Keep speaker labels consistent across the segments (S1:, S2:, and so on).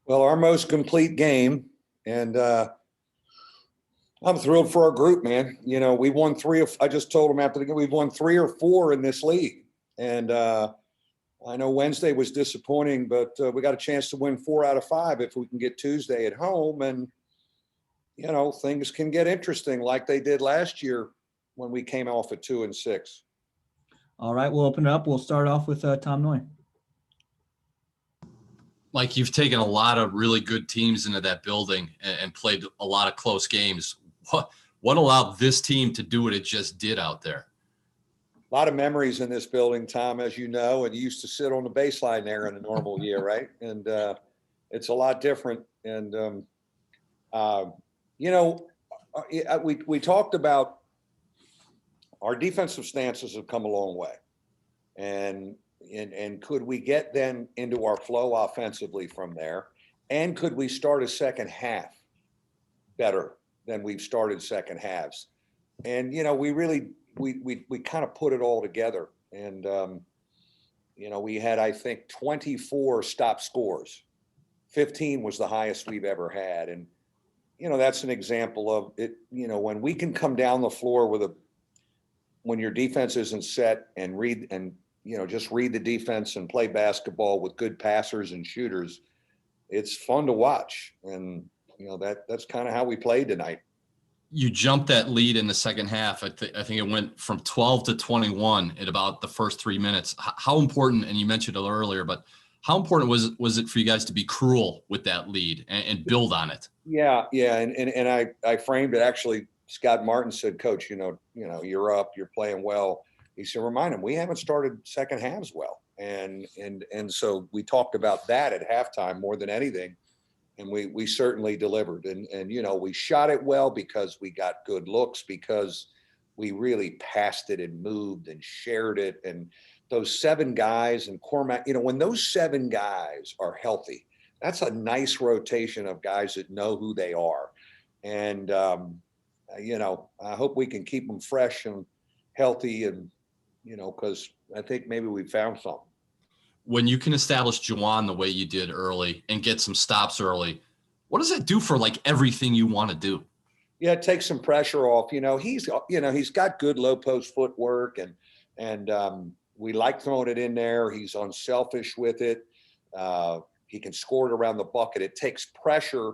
S1: Well, our most complete game, and I'm thrilled for our group, man. You know, we won I just told them after the game, we've won 3 or 4 in this league. And I know Wednesday was disappointing, but we got a chance to win 4 out of 5 if we can get Tuesday at home. And, you know, things can get interesting like they did last year when we came off at 2-6.
S2: All right, we'll open it up. We'll start off with Tom Noy.
S3: Mike, you've taken a lot of really good teams into that building and played a lot of close games. What allowed this team to do what it just did out there?
S1: A lot of memories in this building, Tom, as you know, and you used to sit on the baseline there in a normal year, right? And it's a lot different. And, you know, we talked about our defensive stances have come a long way. And could we get then into our flow offensively from there? And could we start a second half better than we've started second halves? And, you know, we kind of put it all together. And, you know, we had, I think, 24 stop scores. 15 was the highest we've ever had. And, you know, that's an example of it. You know, when we can come down the floor when your defense isn't set and you know, just read the defense and play basketball with good passers and shooters, it's fun to watch. And, you know, that's kind of how we played tonight.
S3: You jumped that lead in the second half. I think it went from 12 to 21 in about the first 3 minutes. How important, and you mentioned it earlier, but how important was it for you guys to be cruel with that lead and build on it? Yeah.
S1: And I framed it. Actually, Scott Martin said, Coach, you know, you're up, you're playing well. He said, remind him, we haven't started second halves well. And so we talked about that at halftime more than anything. And we certainly delivered. And, you know, we shot it well because we got good looks, because we really passed it and moved and shared it. And those 7 guys and Cormac, you know, when those 7 guys are healthy, that's a nice rotation of guys that know who they are. And, you know, I hope we can keep them fresh and healthy, and, you know, because I think maybe we found something.
S3: When you can establish Juwan the way you did early and get some stops early, what does that do for like everything you want to do?
S1: Yeah, it takes some pressure off. You know, he's got good low post footwork, and we like throwing it in there. He's unselfish with it. He can score it around the bucket. It takes pressure,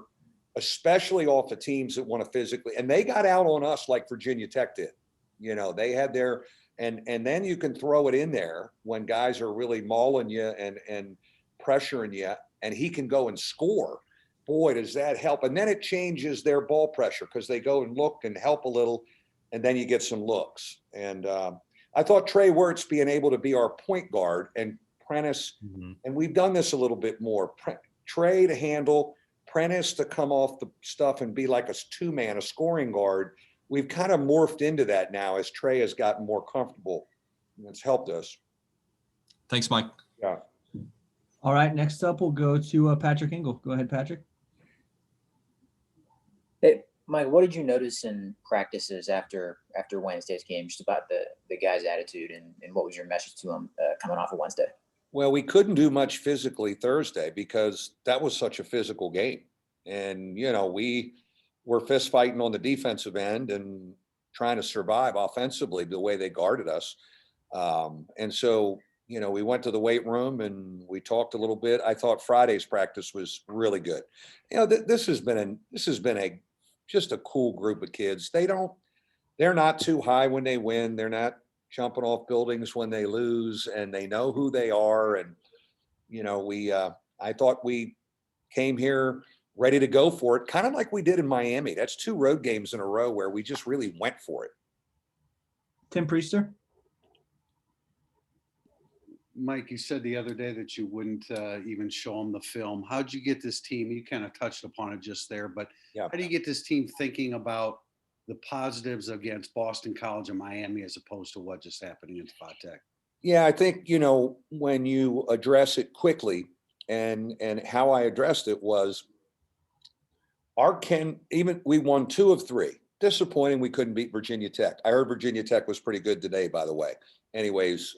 S1: especially off the teams that want to physically, and they got out on us like Virginia Tech did. You know, they had their, and then you can throw it in there when guys are really mauling you and pressuring you, and he can go and score. Boy, does that help. And then it changes their ball pressure because they go and look and help a little, and then you get some looks. And I thought Trey Wirtz being able to be our point guard and Prentice, and we've done this a little bit more, Trey to handle, Prentice to come off the stuff and be like a 2-man, a scoring guard. We've kind of morphed into that now as Trey has gotten more comfortable, and it's helped us.
S3: Thanks, Mike.
S1: Yeah.
S2: All right, next up we'll go to Patrick Engel. Go ahead, Patrick.
S4: Hey, Mike, what did you notice in practices after Wednesday's game, just about the guys' attitude, and what was your message to them coming off of Wednesday?
S1: Well, we couldn't do much physically Thursday because that was such a physical game. And, you know, we were fist fighting on the defensive end and trying to survive offensively the way they guarded us. And so, you know, we went to the weight room and we talked a little bit. I thought Friday's practice was really good. You know, this has been just a cool group of kids. They're not too high when they win. They're not jumping off buildings when they lose, and they know who they are. And, you know, I thought we came here ready to go for it, kind of like we did in Miami. That's 2 road games in a row where we just really went for it.
S2: Tim Priester.
S5: Mike, you said the other day that you wouldn't even show them the film. How'd you get this team? You kind of touched upon it just there, but
S1: yeah.
S5: How do you get this team thinking about the positives against Boston College and Miami as opposed to what just happened against Tech?
S1: Yeah, I think, you know, when you address it quickly, and how I addressed it was we won 2 of 3. Disappointing we couldn't beat Virginia Tech. I heard Virginia Tech was pretty good today, by the way. Anyways,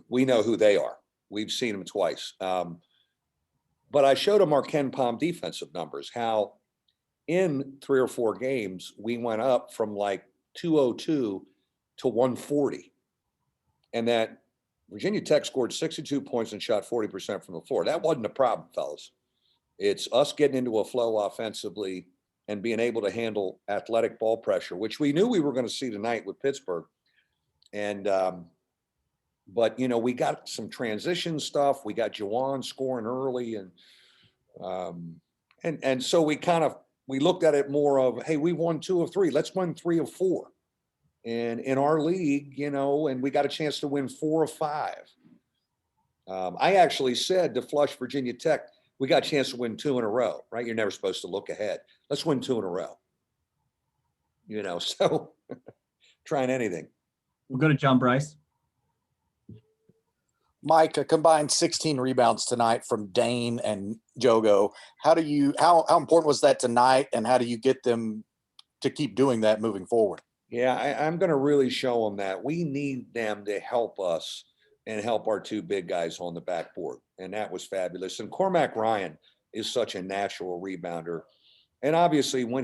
S1: we know who they are. We've seen them twice. But I showed him our Ken Palm defensive numbers, how in 3 or 4 games, we went up from like 202 to 140. And that Virginia Tech scored 62 points and shot 40% from the floor. That wasn't a problem, fellas. It's us getting into a flow offensively and being able to handle athletic ball pressure, which we knew we were going to see tonight with Pittsburgh. And, but, you know, we got some transition stuff. We got Juwan scoring early. And so we looked at it more of, hey, we won 2 of 3. Let's win 3 of 4. And in our league, you know, and we got a chance to win 4 of 5. I actually said to flush Virginia Tech, we got a chance to win 2 in a row, right? You're never supposed to look ahead. Let's win 2 in a row. You know, so trying anything.
S2: We'll go to John Bryce.
S6: Mike, a combined 16 rebounds tonight from Dane and Jogo. How important was that tonight, and how do you get them to keep doing that moving forward?
S1: Yeah, I'm going to really show them that we need them to help us and help our 2 big guys on the backboard. And that was fabulous. And Cormac Ryan is such a natural rebounder. And obviously we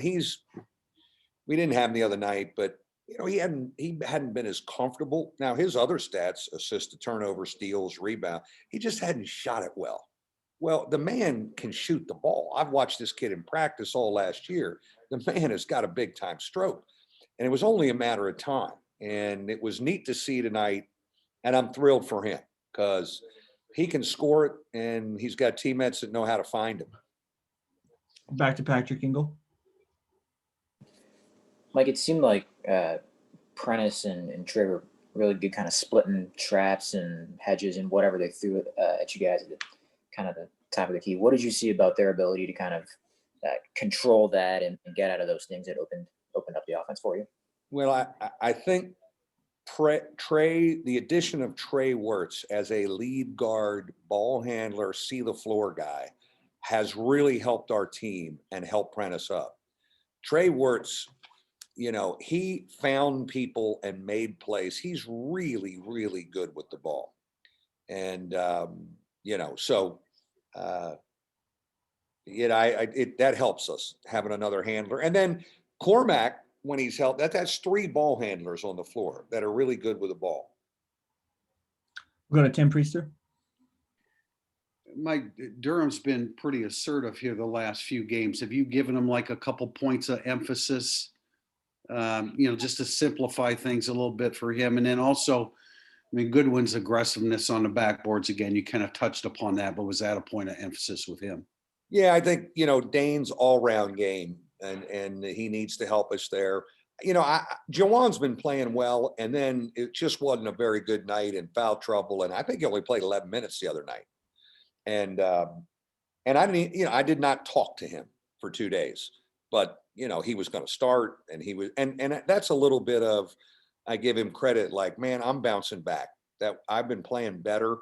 S1: didn't have him the other night, but you know, he hadn't been as comfortable. Now his other stats, assist to turnover, steals, rebound, he just hadn't shot it well. Well, the man can shoot the ball. I've watched this kid in practice all last year. The man has got a big time stroke. And it was only a matter of time. And it was neat to see tonight. And I'm thrilled for him because he can score it and he's got teammates that know how to find him.
S2: Back to Patrick Ingle.
S4: Mike, it seemed like Prentice and Trey were really good, kind of splitting traps and hedges and whatever they threw at you guys at kind of the top of the key. What did you see about their ability to kind of control that and get out of those things that opened up the offense for you?
S1: Well, I think the addition of Trey Wirtz as a lead guard, ball handler, see the floor guy has really helped our team and helped Prentice up. Trey Wirtz, you know, he found people and made plays. He's really, really good with the ball. And, you know, so, that helps us having another handler. And then Cormac, when he's helped, that's 3 ball handlers on the floor that are really good with the ball.
S2: We'll go to Tim Priester.
S5: Mike, Durham's been pretty assertive here the last few games. Have you given him like a couple points of emphasis, you know, just to simplify things a little bit for him? And then also, I mean, Goodwin's aggressiveness on the backboards, again, you kind of touched upon that, but was that a point of emphasis with him?
S1: Yeah, I think, you know, Dane's all-round game, and he needs to help us there. You know, Jawan's been playing well, and then it just wasn't a very good night in foul trouble, and I think he only played 11 minutes the other night. And I didn't, you know, I did not talk to him for 2 days, but you know, he was going to start, and he was, and that's a little bit of, I give him credit, like, man, I'm bouncing back. That I've been playing better,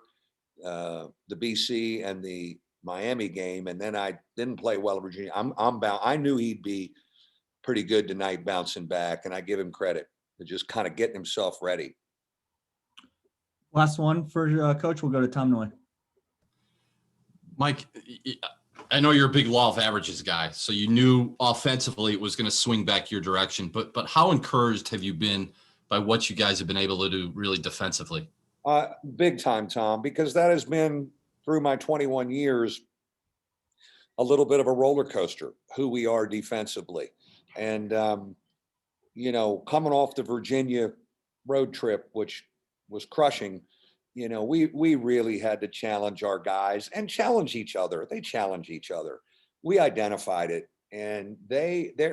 S1: the BC and the Miami game, and then I didn't play well at Virginia. I knew he'd be pretty good tonight, bouncing back, and I give him credit for just kind of getting himself ready.
S2: Last one for Coach. We'll go to Tom Noy.
S3: Mike, I know you're a big law of averages guy, so you knew offensively it was going to swing back your direction. But how encouraged have you been by what you guys have been able to do really defensively?
S1: Big time, Tom, because that has been, through my 21 years, a little bit of a roller coaster, who we are defensively. And, you know, coming off the Virginia road trip, which was crushing, you know, we really had to challenge our guys and challenge each other. They challenge each other. We identified it, and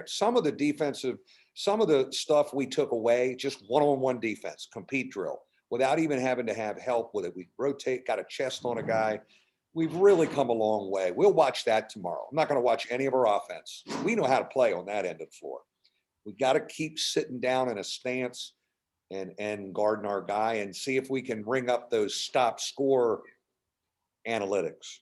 S1: some of the stuff we took away, just one-on-one defense, compete drill, without even having to have help with it. We rotate, got a chest on a guy. We've really come a long way. We'll watch that tomorrow. I'm not going to watch any of our offense. We know how to play on that end of the floor. We got to keep sitting down in a stance and guarding our guy and see if we can ring up those stop score analytics.